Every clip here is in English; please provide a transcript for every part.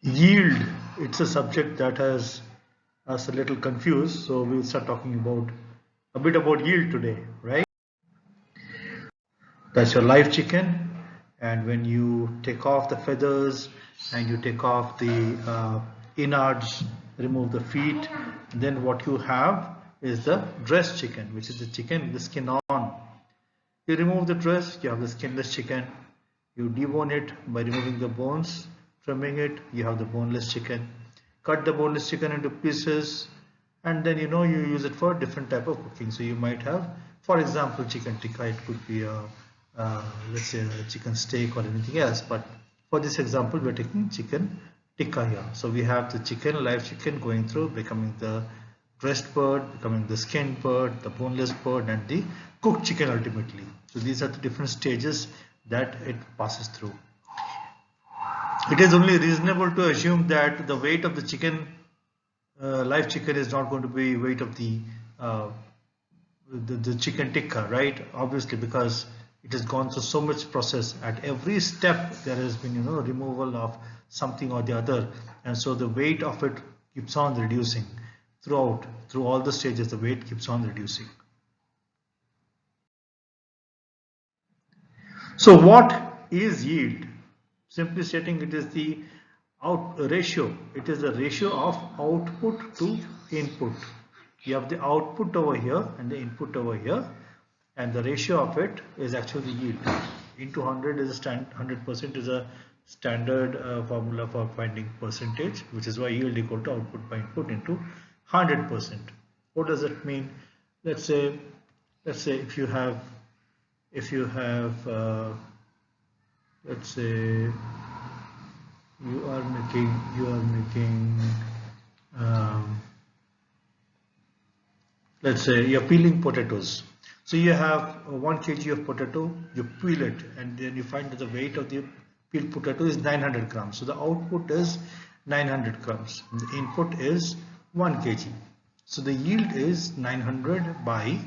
Yield, it's a subject that has us a little confused, so we'll start talking about a bit about yield today, right? That's your live chicken, and when you take off the feathers and you take off the innards, remove the feet, then what you have is the dressed chicken, which is the chicken with the skin on. You remove the dress, you have the skinless chicken. You debone it by removing the bones, trimming it, you have the boneless chicken. Cut the boneless chicken into pieces, and then you use it for different type of cooking. So you might have, for example, chicken tikka. It could be a let's say a chicken steak or anything else. But for this example, we're taking chicken tikka here. So we have the chicken, live chicken, going through, becoming the dressed bird, becoming the skinned bird, the boneless bird, and the cooked chicken ultimately. So these are the different stages that it passes through. It is only reasonable to assume that the weight of the chicken, live chicken, is not going to be weight of the chicken tikka, right? Obviously, because it has gone through so much process. At every step there has been removal of something or the other, and so the weight of it keeps on reducing through all the stages. The weight keeps on reducing. So what is yield? Simply stating, it is the ratio. It is the ratio of output to input. You have the output over here and the input over here, and the ratio of it is actually yield. Into 100 is a 100% is a standard formula for finding percentage, which is why yield equal to output by input into 100%. What does it mean? Let's say if you have let's say you are making let's say you're peeling potatoes. So you have 1 kg of potato, you peel it, and then you find that the weight of the peeled potato is 900 grams. So the output is 900 grams. The input is 1 kg. So the yield is 900 by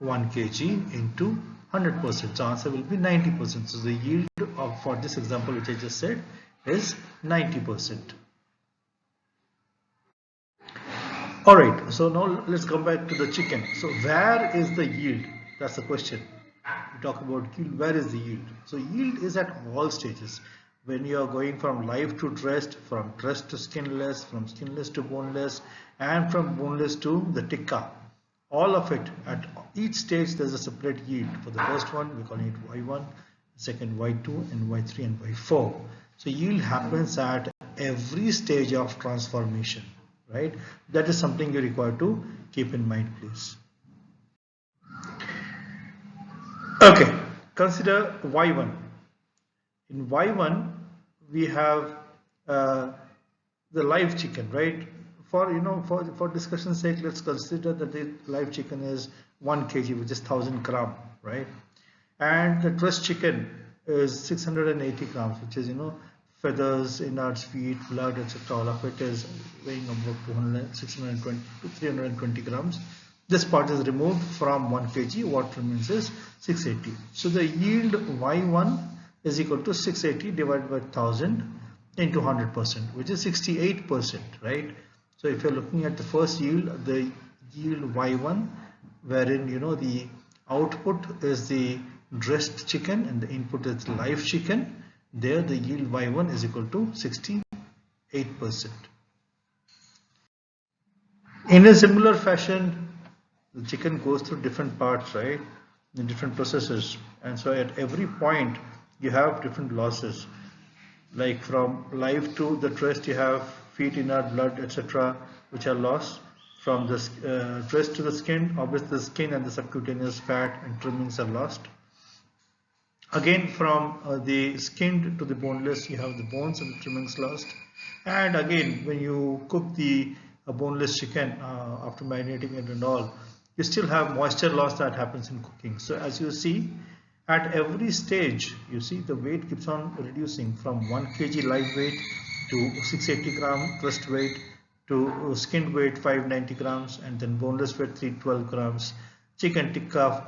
1 kg into 100%. So answer will be 90%. So the yield for this example which I just said is 90%. Alright, so now let's come back to the chicken. So where is the yield? That's the question. We talk about yield, where is the yield? So yield is at all stages. When you are going from live to dressed, from dressed to skinless, from skinless to boneless, and from boneless to the tikka. All of it, at each stage there's a separate yield. For the first one we're calling it Y1, second Y2, and Y3 and Y4. So yield happens at every stage of transformation, right? That is something you require to keep in mind, please. Okay, consider Y1. In Y1 we have the live chicken, right? For discussion's sake, let's consider that the live chicken is 1 kg, which is 1000 gram, right? And the dressed chicken is 680 grams, which is feathers, innards, feet, blood, etc. All of it is weighing about 620 to 320 grams. This part is removed from 1 kg. What remains is 680. So the yield Y1 is equal to 680 divided by 1000 into 100%, which is 68%, right? So if you're looking at the first yield, the yield Y1, wherein the output is the dressed chicken and the input is live chicken, there the yield Y1 is equal to 68%. In a similar fashion, the chicken goes through different parts, right? In different processes, and so at every point you have different losses. Like from live to the dressed, you have feet, innard, blood, etc., which are lost. From the dressed to the skin, obviously the skin and the subcutaneous fat and trimmings are lost. Again, from the skinned to the boneless, you have the bones and the trimmings lost. And again, when you cook the boneless chicken after marinating it and all, you still have moisture loss that happens in cooking. So as you see, at every stage, you see the weight keeps on reducing from 1 kg live weight to 680 gram dressed weight, to skinned weight 590 grams, and then boneless weight 312 grams, chicken tikka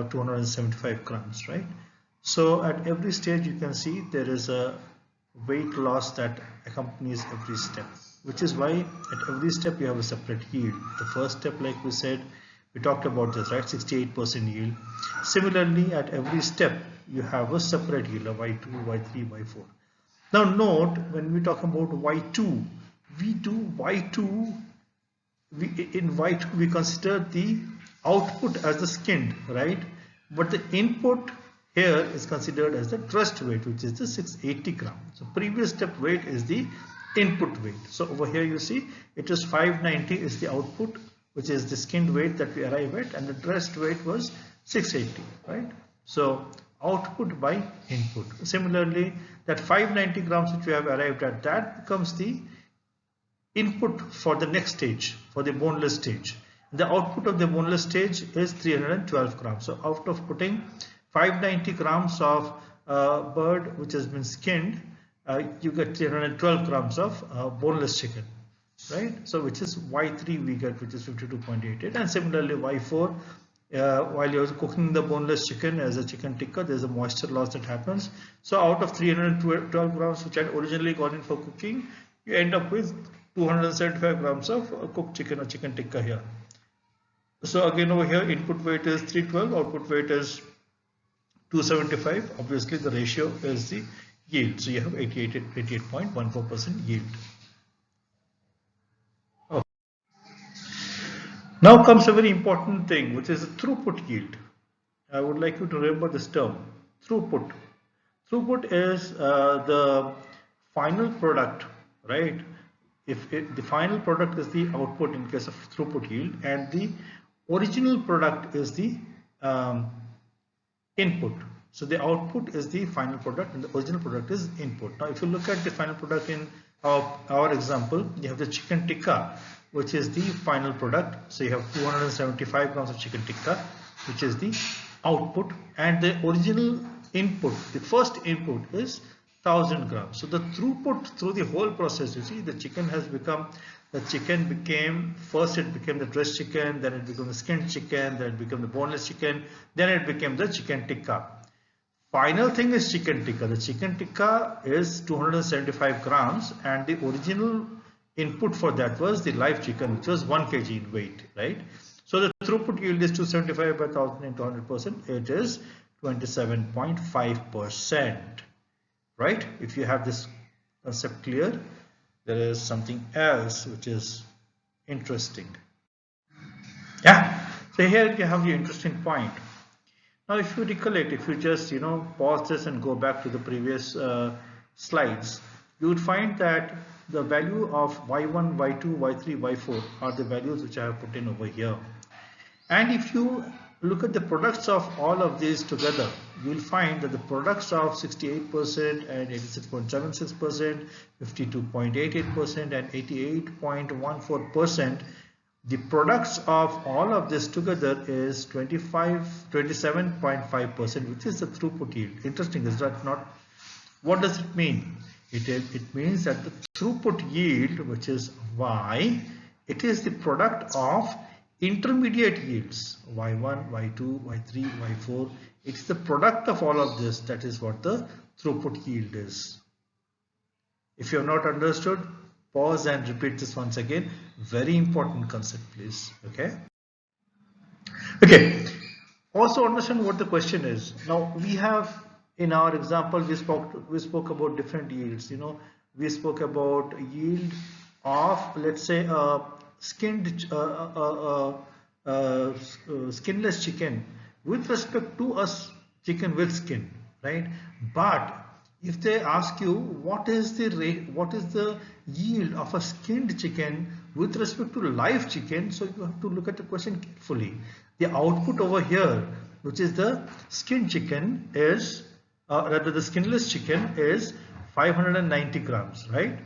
275 grams, right? So at every stage you can see there is a weight loss that accompanies every step, which is why at every step you have a separate yield. The first step, like we said, we talked about this, right? 68% yield. Similarly, at every step you have a separate yield of Y2, Y3, Y4. Now note, when we talk about Y2, we do Y2, in Y2 we consider the output as the skinned, right? But the input here is considered as the dressed weight, which is the 680 gram. So previous step weight is the input weight. So over here you see it is 590 is the output, which is the skinned weight that we arrive at, and the dressed weight was 680, right? So output by input. Similarly, that 590 grams which we have arrived at, that becomes the input for the next stage, for the boneless stage. The output of the boneless stage is 312 grams. So out of putting 590 grams of bird which has been skinned, you get 312 grams of boneless chicken, right? So which is Y3 we get, which is 52.88, and similarly Y4, while you're cooking the boneless chicken as a chicken tikka, there's a moisture loss that happens. So out of 312 grams which had originally gone in for cooking, you end up with 275 grams of cooked chicken or chicken tikka here. So again over here input weight is 312, output weight is 275. Obviously the ratio is the yield. So you have 88.14% yield. Okay. Now comes a very important thing, which is the throughput yield. I would like you to remember this term, throughput. Throughput is the final product, right? If the final product is the output in case of throughput yield, and the original product is the input. So the output is the final product and the original product is input. Now if you look at the final product in our example, you have the chicken tikka, which is the final product. So you have 275 grams of chicken tikka, which is the output, and the original input, the first input is 1000 grams. So the throughput through the whole process, you see, the chicken became, first it became the dressed chicken, then it became the skinned chicken, then it became the boneless chicken, then it became the chicken tikka. Final thing is chicken tikka. The chicken tikka is 275 grams, and the original input for that was the live chicken, which was 1 kg in weight, right? So the throughput yield is 275 by 1000 into 100%. It is 27.5%, right? If you have this concept clear, there is something else which is interesting. Yeah, so here you have the interesting point. Now if you recollect, if you just pause this and go back to the previous slides, you would find that the value of y1, y2, y3, y4 are the values which I have put in over here. And if you look at the products of all of these together, you will find that the products of 68% and 86.76%, 52.88% and 88.14%, the products of all of this together is 27.5%, which is the throughput yield. Interesting, is that not? What does it mean? It means that the throughput yield, which is Y, it is the product of intermediate yields, Y1, Y2, Y3, Y4. It's the product of all of this. That is what the throughput yield is. If you have not understood, pause and repeat this once again. Very important concept, please. Okay. Also understand what the question is. Now we have, in our example, we spoke about different yields. We spoke about yield of, let's say, skinless chicken with respect to a chicken with skin, right? But if they ask you what is the yield of a skinned chicken with respect to live chicken, so you have to look at the question carefully. The output over here, which is the skinned chicken, is rather the skinless chicken, is 590 grams, right?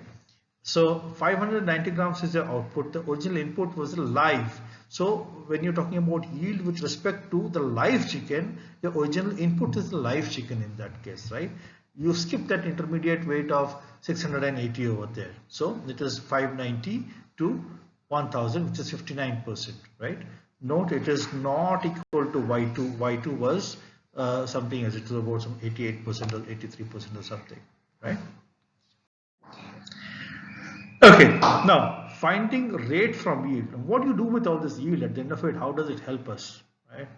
So 590 grams is the output. The original input was live. So when you're talking about yield with respect to the live chicken, the original input is the live chicken in that case, right? You skip that intermediate weight of 680 over there. So it is 590 to 1000, which is 59%, right? Note it is not equal to Y2. Y2 was something as it was about some 88% or 83% or something, right? Okay, now finding rate from yield. What do you do with all this yield at the end of it? How does it help us, right?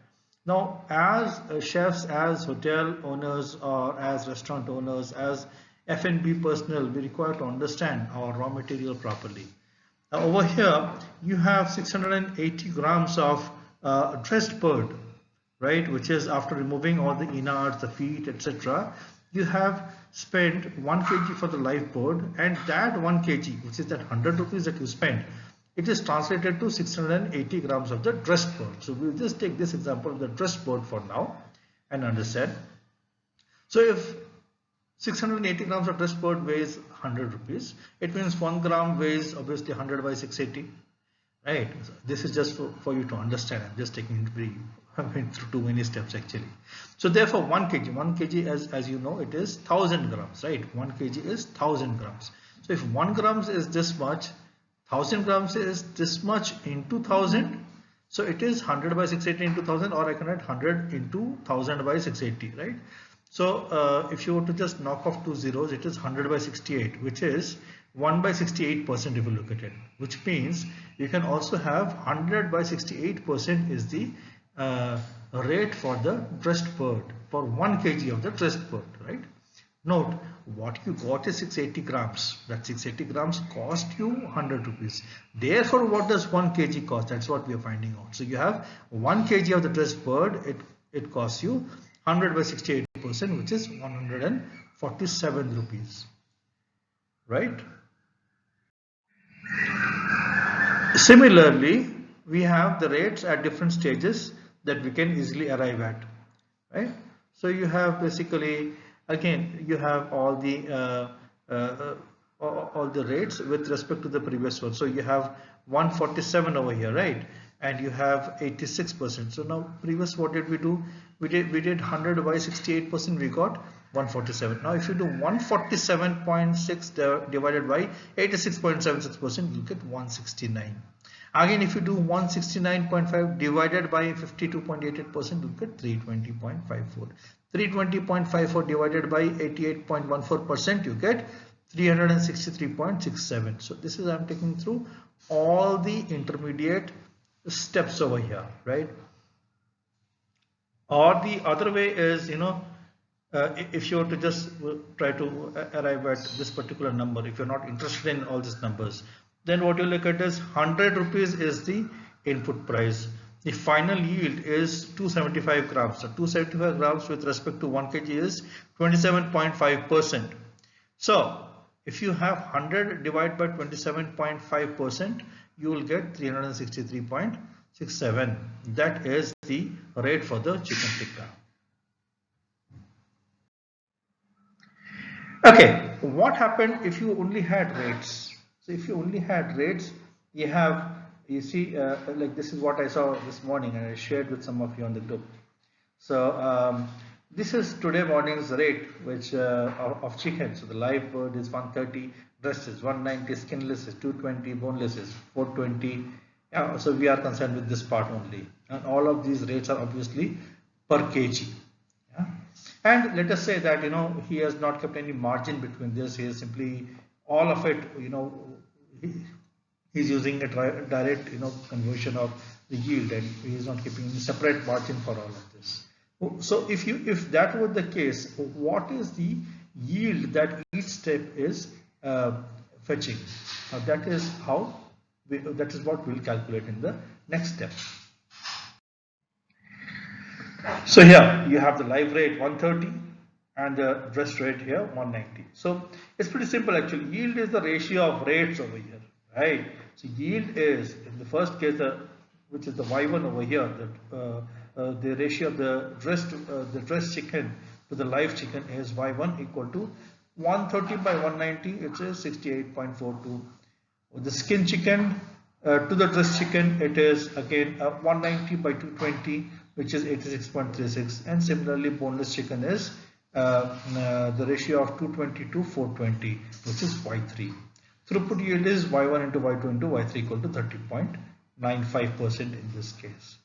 Now, as chefs, as hotel owners, or as restaurant owners, as F&B personnel, we require to understand our raw material properly. Now, over here, you have 680 grams of dressed bird, right, which is after removing all the innards, the feet, etc. You have spent 1 kg for the live bird, and that 1 kg, which is that 100 rupees that you spent, it is translated to 680 grams of the dressed bird. So we'll just take this example of the dressed bird for now and understand. So if 680 grams of dressed bird weighs 100 rupees, it means 1 gram weighs obviously 100 by 680. Right, so this is just for you to understand. I'm just taking it brief. I went through too many steps actually. So therefore 1 kg as you know, it is 1000 grams, right? 1 kg is 1000 grams. So if 1 grams is this much, 1000 grams is this much into 1000. So it is 100 by 680 into 1000, or I can write 100 into 1000 by 680, right? So if you were to just knock off 2 zeros, it is 100 by 68, which is 1 by 68% if you look at it, which means you can also have 100 by 68% is the rate for the dressed bird for 1 kg of the dressed bird, right? Note, what you got is 680 grams. That 680 grams cost you 100 rupees. Therefore, what does 1 kg cost? That's what we are finding out. So you have 1 kg of the dressed bird. It costs you 100 by 68%, which is 147 rupees, right? Similarly, we have the rates at different stages that we can easily arrive at, right? So you have basically, again, you have all the rates with respect to the previous one. So you have 147 over here, right? And you have 86%. So now previous, what did we do? We did 100 by 68%, we got 147. Now if you do 147.6 divided by 86.76%, you get 169. Again, if you do 169.5 divided by 52.88%, you get 320.54. 320.54 divided by 88.14%, you get 363.67. So this is, I'm taking through all the intermediate steps over here, right? Or the other way is, if you were to just try to arrive at this particular number, if you're not interested in all these numbers, then what you look at is 100 rupees is the input price. The final yield is 275 grams. So 275 grams with respect to 1 kg is 27.5%. So if you have 100 divided by 27.5%, you will get 363.67. That is the rate for the chicken tikka. Okay, what happened if you only had rates? So if you only had rates, you see, like this is what I saw this morning and I shared with some of you on the group. So this is today morning's rate, which of chicken. So the live bird is 130, dressed is 190, skinless is 220, boneless is 420. Yeah, so we are concerned with this part only, and all of these rates are obviously per kg. Yeah? And let us say that he has not kept any margin between this. He is simply all of it. He's using a direct conversion of the yield, and he is not keeping any separate margin for all of this. So if that were the case, what is the yield that each step is fetching? Now that is what we'll calculate in the next step. So here you have the live rate 130 and the dressed rate here 190. So it's pretty simple actually. Yield is the ratio of rates over here, right? So yield is, in the first case, which is the y1 over here, the ratio of the dressed chicken to the live chicken is y1 equal to 130 by 190, it is 68.42. The skin chicken to the dressed chicken, it is again 190 by 220, which is 86.36, and similarly boneless chicken is the ratio of 220 to 420, which is y3. Throughput yield is y1 into y2 into y3 equal to 30.95% in this case.